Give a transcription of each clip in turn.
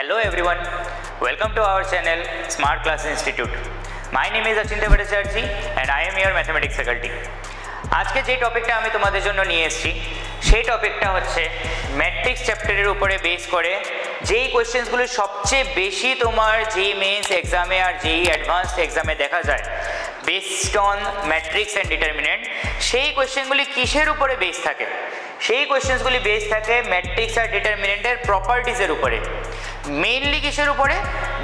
Hello everyone, welcome to our channel Smart Class Institute. My name is Achintya Bhattacharjee and I am your mathematics faculty. আজকে যে টপিকটা আমি তোমাদের জন্য নিয়ে এসেছি সেই টপিকটা হচ্ছে ম্যাট্রিক্স চ্যাপ্টারের উপরে বেস করে যেই কোশ্চেন্সগুলো সবচেয়ে বেশি তোমার যেই মেন্স এক্সামে আর যেই অ্যাডভান্সড এক্সামে দেখা যায় based on matrix and determinant, সেই কোশ্চেনগুলি কিসের উপরে বেস থাকে? সেই কোশ্চেন্সগুলি বেস থাকে ম্যাট্রিক্স আর ডিটারমিনেন্টের প্রপার্টিজের উপরে। মেইনলি কিসের উপরে?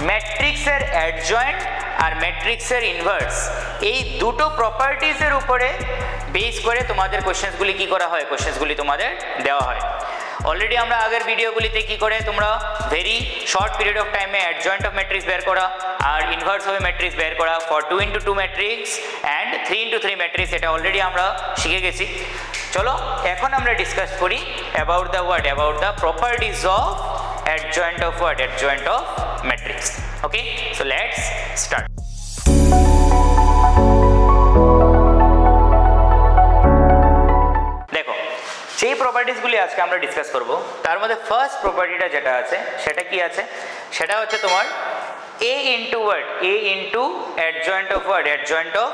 ম্যাট্রিক্সের অ্যাডজয়েন্ট আর ম্যাট্রিক্সের ইনভার্স, এই দুটো প্রপার্টিজের উপরে বেস করে তোমাদের কোশ্চেন্সগুলি কি করা হয়, কোশ্চেন্সগুলি তোমাদের দেওয়া হয়। অলরেডি আমরা আগের ভিডিওগুলিতে কি করে তোমরা ভেরি শর্ট পিরিয়ড অফ টাইমে অ্যাডজয়েন্ট অফ ম্যাট্রিক্স বের করা আর ইনভার্স অফ ম্যাট্রিক্স বের করা for 2x2 matrix and 3x3 matrix, এটা অলরেডি আমরা শিখে গেছি। চলো এখন আমরা ডিসকাস করি about the properties of adjoint of what? Adjoint of matrix. Okay, so let's start. দেখো সেই প্রপার্টিজগুলি আজকে আমরা ডিসকাস করব, তার মধ্যে ফার্স্ট প্রপার্টিটা যেটা আছে সেটা কি আছে, সেটা হচ্ছে তোমার a into what? A into adjoint of what? Adjoint of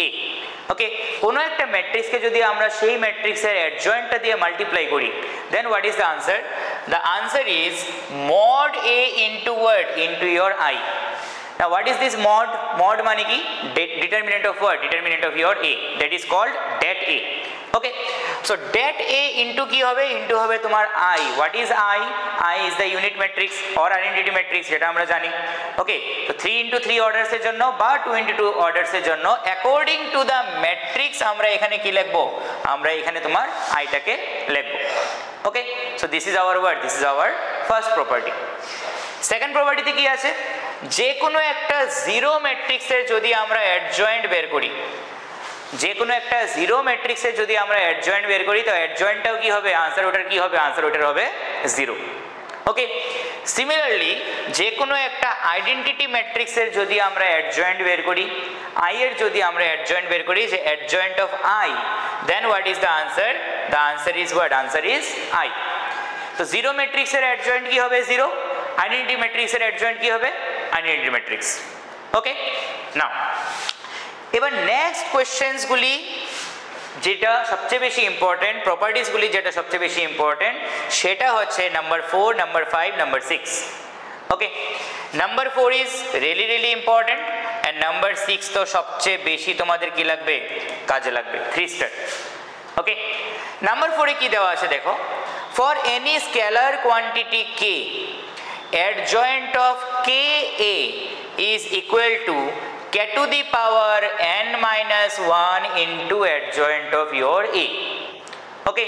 a. ওকে, কোনো একটা ম্যাট্রিক্সকে যদি আমরা সেই ম্যাট্রিক্সের অ্যাডজয়েন্টটা দিয়ে মাল্টিপ্লাই করি, then what is the answer? The answer is mod a into what? Into your I. Now what is this mod? Mod মানে কি? Determinant of what? Determinant of your a. That is called det a. Okay, so det a into কি হবে? Into হবে তোমার I. What is I? I is the unit matrix or identity matrix, যেটা আমরা জানি। Okay, so 3 into 3 orders এর জন্য বা 2 into 2 orders এর জন্য according to the matrix আমরা এখানে কি লিখবো? আমরা এখানে তোমার I টাকে লিখবো। Okay, so this is our word, this is our first property. Second property তে কি আছে? যে কোনো একটা জিরো ম্যাট্রিক্সের যদি আমরা অ্যাডজয়েন্ট বের করি, যে কোনো একটা জিরো ম্যাট্রিক্সের যদি আমরা অ্যাডজয়েন্ট বের করি, তো অ্যাডজয়েন্টটাও কি হবে? আনসার ওটার কি হবে? আনসার ওটার হবে জিরো। ওকে, সিমিলারলি যে কোনো একটা আইডেন্টিটি ম্যাট্রিক্সের যদি আমরা অ্যাডজয়েন্ট বের করি, আই এর যদি আমরা অ্যাডজয়েন্ট বের করি, যে adjoint of I, then what is the answer? The answer is what? Answer is I. তো জিরো ম্যাট্রিক্সের অ্যাডজয়েন্ট কি হবে? জিরো। আইডেন্টিটি ম্যাট্রিক্সের অ্যাডজয়েন্ট কি হবে? Identity matrix. ওকে, নাও এবার নেক্সট কোয়েশ্চেন্সগুলি যেটা সবচেয়ে বেশি ইম্পর্টেন্ট, প্রপার্টিসগুলি যেটা সবচেয়ে বেশি ইম্পর্টেন্ট, সেটা হচ্ছে number 4, number 5, number 6। Okay, number 4 is really important and number 6 তো সবচেয়ে বেশি তোমাদের কি লাগবে? কাজে লাগবে, 3 স্টার। ওকে, নাম্বার 4 এ কি দেওয়া আছে দেখো, for any scalar quantity k, adjoint of ka is equal to k to the power n minus 1 into adjoint of your a. ওকে,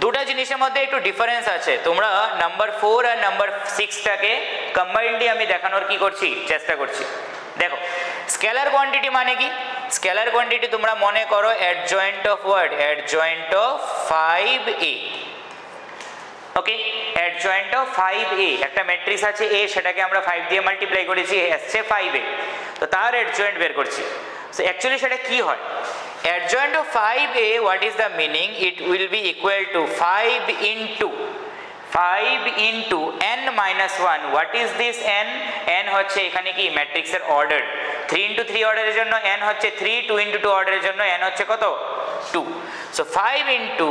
দুটো জিনিসের মধ্যে একটু ডিফারেন্স আছে। তোমরা নাম্বার 4 আর নাম্বার 6 টাকে কম্বাইন্ডলি আমি দেখানোর কি করছি? চেষ্টা করছি। দেখো স্কেলার কোয়ান্টিটি মানে কি? স্কেলার কোয়ান্টিটি তোমরা মনে করো adjoint of what? Adjoint of 5a. Okay, adjoint of 5a, একটা ম্যাট্রিক্স আছে a, সেটাকে আমরা 5 দিয়ে মাল্টিপ্লাই করেছি, আসছে 5a, তো তার অ্যাডজয়েন্ট বের করছি। সো অ্যাকচুয়ালি সেটা কি হয়? Adjoint of 5a, what is the meaning? It will be equal two 5 into n minus 1। What is this n? n হচ্ছে এখানে কি ম্যাট্রিক্সের অর্ডার। 3 into 3 অর্ডারের জন্য n হচ্ছে 3, 2 into 2 অর্ডারের জন্য n হচ্ছে কত? 2। সো 5 into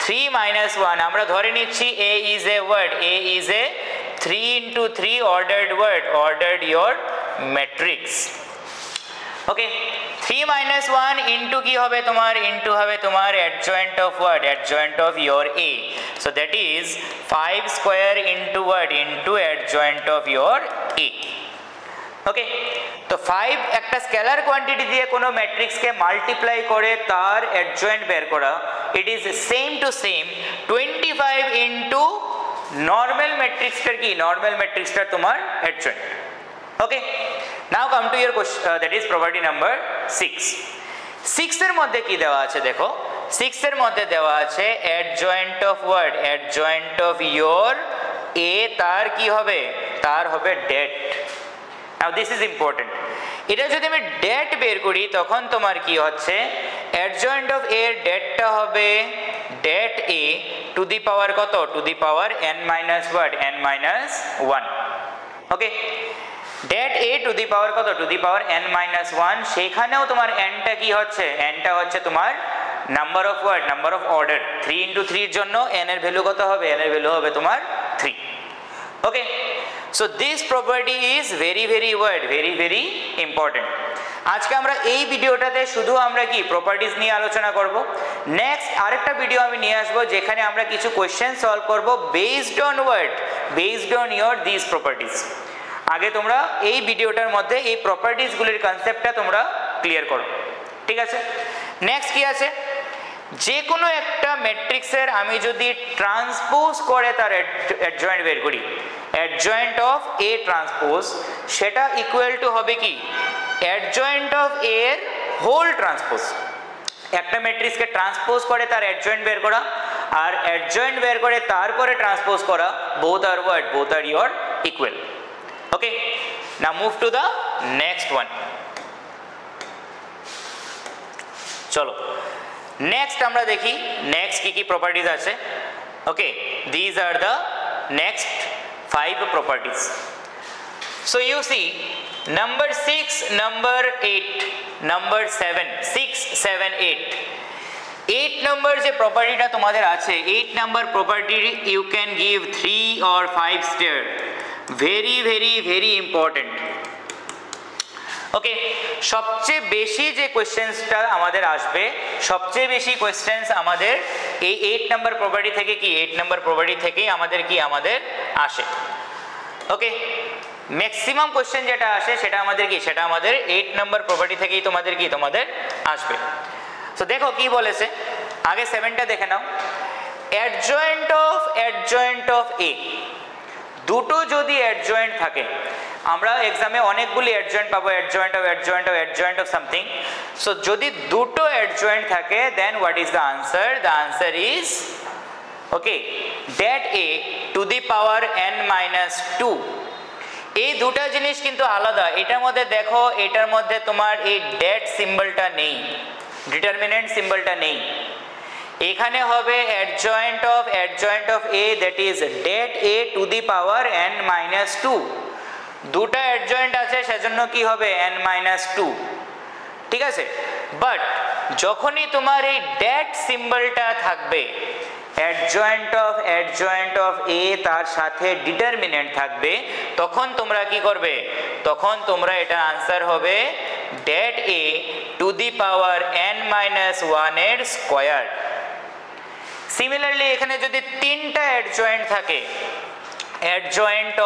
3 minus 1, আমরা ধরে নিচ্ছি a is a word, a is a 3 into 3 ordered word, ordered your matrix. Okay, 3 minus 1 into কি হবে তোমার? into হবে তোমার adjoint of what? Adjoint of your a. So that is 5 square into what? Into adjoint of your a. ওকে, তো 5 একটা scalar quantity দিয়ে কোনো ম্যাট্রিক্সকে মাল্টিপ্লাই করে তার অ্যাডজয়েন্ট বের করা, it is same to same 25 into normal ম্যাট্রিক্সটার কি? নর্মাল ম্যাট্রিক্সটার তোমার adjoint. Okay, now come to your question, that is property number 6। 6 এর মধ্যে কি দেওয়া আছে দেখো, 6 এর মধ্যে দেওয়া আছে adjoint of what? Adjoint of your A, তার কি হবে? তার হবে det. Now this is important. এটা যদি আমি det বের করি তখন তোমার কি হচ্ছে? adjoint of a এর detটা হবে det a to the power কত? To the power n minus what? n minus 1. Okay, det a to the power কত, টু দি পাওয়ার n-1, সেখানেও তোমার nটা কি হচ্ছে, nটা হচ্ছে তোমার number of word, number of order. 3 × 3 এর জন্য n এর ভ্যালু কত হবে, n এর ভ্যালু হবে তোমার 3। Okay, so this property is very very weird, very very important. আজকে আমরা এই ভিডিওটাতে শুধু আমরা কি প্রপার্টিজ নিয়ে আলোচনা করব। নেক্সট আরেকটা ভিডিও আমি নিয়ে আসবো যেখানে আমরা কিছু কোয়েশ্চেন সলভ করব based on word, based on your this properties. আগে তোমরা এই ভিডিওটার মধ্যে এই প্রপার্টিজগুলির কনসেপ্টটা তোমরা ক্লিয়ার করো, ঠিক আছে। নেক্সট কি আছে, যে কোনো একটা ম্যাট্রিক্সের আমি যদি ট্রান্সপোজ করে তার অ্যাডজয়েন্ট বের করি, অ্যাডজয়েন্ট অফ এ ট্রান্সপোজ, সেটা ইকুয়াল টু হবে কি, অ্যাডজয়েন্ট অফ এ এর হোল ট্রান্সপোজ। একটা ম্যাট্রিক্সকে ট্রান্সপোজ করে তার অ্যাডজয়েন্ট বের করা আর অ্যাডজয়েন্ট বের করে তারপরে ট্রান্সপোজ করা, both are weird, both are your equal. Okay, now move to the next one. চলো নেক্সট আমরা দেখি নেক্সট কি কি প্রপার্টিজ আছে। Okay, these are the next 5 properties. So you see number 6, number 8, number 7, 6, 7, 8. 8 number যে প্রপার্টিটা তোমাদের আছে, 8 number property you can give 3 or 5 star. Very very very important. ওকে, সবচেয়ে বেশি যে কোয়েশ্চেন্সটা আমাদের আসবে, সবচেয়ে বেশি কোয়েশ্চেন্স আমাদের এই 8 নাম্বার প্রপার্টি থেকে কি, 8 নাম্বার প্রপার্টি থেকেই আমাদের কি, আমাদের আসে। ওকে, ম্যাক্সিমাম কোয়েশ্চেন যেটা আসে সেটা আমাদের কি, সেটা আমাদের 8 নাম্বার প্রপার্টি থেকেই তোমাদের কি, তোমাদের আসবে। তো দেখো কি বলেছে, আগে 7টা দেখে নাও। অ্যাডজয়েন্ট অফ এ, দুটো যদি অ্যাডজয়েন্ট থাকে, আমরা এক্সামে অনেকগুলি অ্যাডজয়েন্ট পাবো, অ্যাডজয়েন্ট অফ সামথিং। সো যদি দুটো অ্যাডজয়েন্ট থাকে then what is the answer, the answer is okay det A to the power n-2। এই দুটো জিনিস কিন্তু আলাদা। এটার মধ্যে দেখো, এটার মধ্যে তোমার এই ডেট সিম্বলটা নেই, ডিটারমিনেন্ট সিম্বলটা নেই। এখানে হবে adjoint of A, that is det A to the power n-2। দুটা অ্যাডজয়েন্ট আছে সেজন্য কি হবে n-2, ঠিক আছে। বাট যখনই তোমার এই ডেট সিম্বলটা থাকবে, অ্যাডজয়েন্ট অফ এ তার সাথে ডিটারমিনেন্ট থাকবে, তখন তোমরা কি করবে, তখন তোমরা এটা আনসার হবে date A to the power n-1 এর স্কয়ার। সিমিলারলি এখানে যদি তিনটা অ্যাডজয়েন্ট থাকে, অ্যাডজয়েন্ট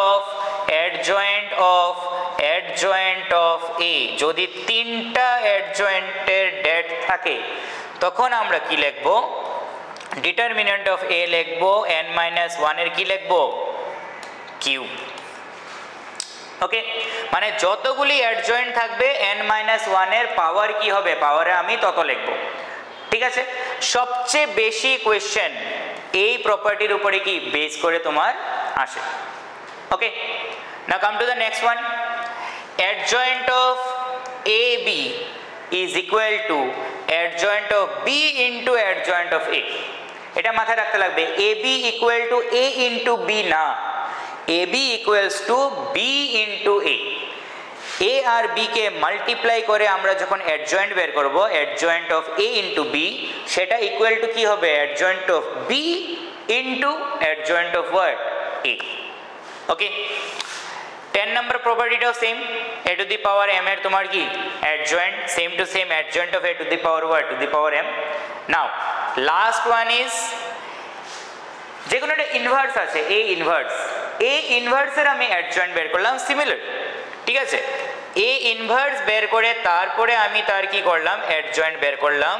অফ এ, যদি তিনটা অ্যাডজয়েন্টের ডেট থাকে তখন আমরা কি লিখব, ডিটারমিনেন্ট অফ এ লিখব, n-1 এর কি লিখব, কিউব। ওকে, মানে যতগুলি অ্যাডজয়েন্ট থাকবে n-1 এর পাওয়ার কি হবে, পাওয়ারে আমি তত লিখব, ঠিক আছে। সবচেয়ে বেশি কোয়েশ্চেন এই প্রপার্টির উপরে কি বেস করে তোমার আসে। Okay, now come to the next one. Adjoint of A B is equal to adjoint of B into adjoint of A. এটা মাথায় রাখতে লাগবে, A B equal to A into B না, A B equals to B into A. A আর B কে multiply করে আমরা যখন অ্যাডজয়েন্ট বের করব, adjoint of A into B, সেটা ইকুয়াল টু কি হবে, adjoint of B into adjoint of what, A. Okay, 10 number প্রপার্টিটাও same, A to the power M এর তোমার কি adjoint, same to same adjoint of A to the power what, to the power M. Now last one is, যে কোনো একটা inverse আছে, এ ইনভার্সের আমি adjoint বের করলাম, সিমিলার, ঠিক আছে। এ ইনভার্স বের করে তারপরে আমি তার কি করলাম, অ্যাডজয়েন্ট বের করলাম।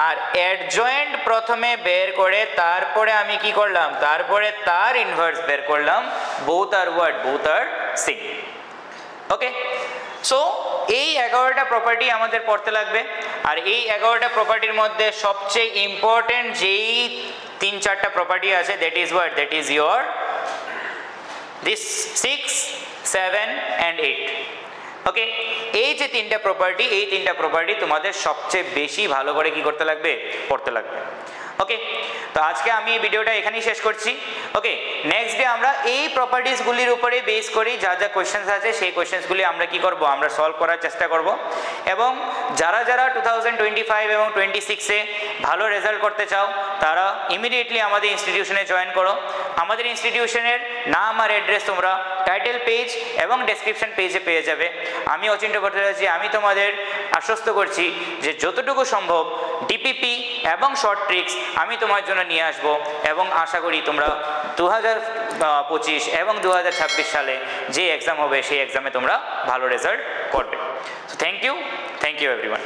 আর অ্যাডজয়েন্ট প্রথমে বের করে তারপরে আমি কি করলাম, তারপরে তার ইনভার্স বের করলাম, বোথ আর ওয়াট, বোথ আর সেম। ওকে, সো এই 11টা প্রপার্টি আমাদের পড়তে লাগবে। আর এই 11টা প্রপার্টির মধ্যে সবচেয়ে ইম্পর্টেন্ট যেই 3-4টা প্রপার্টি আছে, that is what, that is your this 6, 7 and 8। ওকে, এই যে তিনটা প্রপার্টি, এই তিনটা প্রপার্টি তোমাদের সবচেয়ে বেশি ভালো করে কি করতে লাগবে, পড়তে লাগবে। ওকে, তো আজকে আমি এই ভিডিওটা এখানেই শেষ করছি। ওকে, নেক্সট ডে আমরা এই প্রপার্টিসগুলির উপরে বেস করি যা যা কোয়েশ্চেন্স আছে সেই কোয়েশ্চেন্সগুলি আমরা কি করব, আমরা সলভ করার চেষ্টা করব। এবং যারা যারা 2025 এবং 26-এ ভালো রেজাল্ট করতে চাও তারা ইমিডিয়েটলি আমাদের ইনস্টিটিউশনে জয়েন করো। আমাদের ইনস্টিটিউশনের নাম আর অ্যাড্রেস তোমরা টাইটেল পেজ এবং ডেসক্রিপশন পেজে পেয়ে যাবে। আমি অচিন্ত্য ভট্টাচার্য, আমি তোমাদের আশ্বস্ত করছি যে যতটুকু সম্ভব ডিপিপি এবং শর্ট ট্রিক্স আমি তোমার জন্য নিয়ে আসব এবং আশা করি তোমরা 2025 এবং 2026 সালে যে এক্সাম হবে সেই এক্সামে তোমরা ভালো রেজাল্ট করবে। So thank you everyone.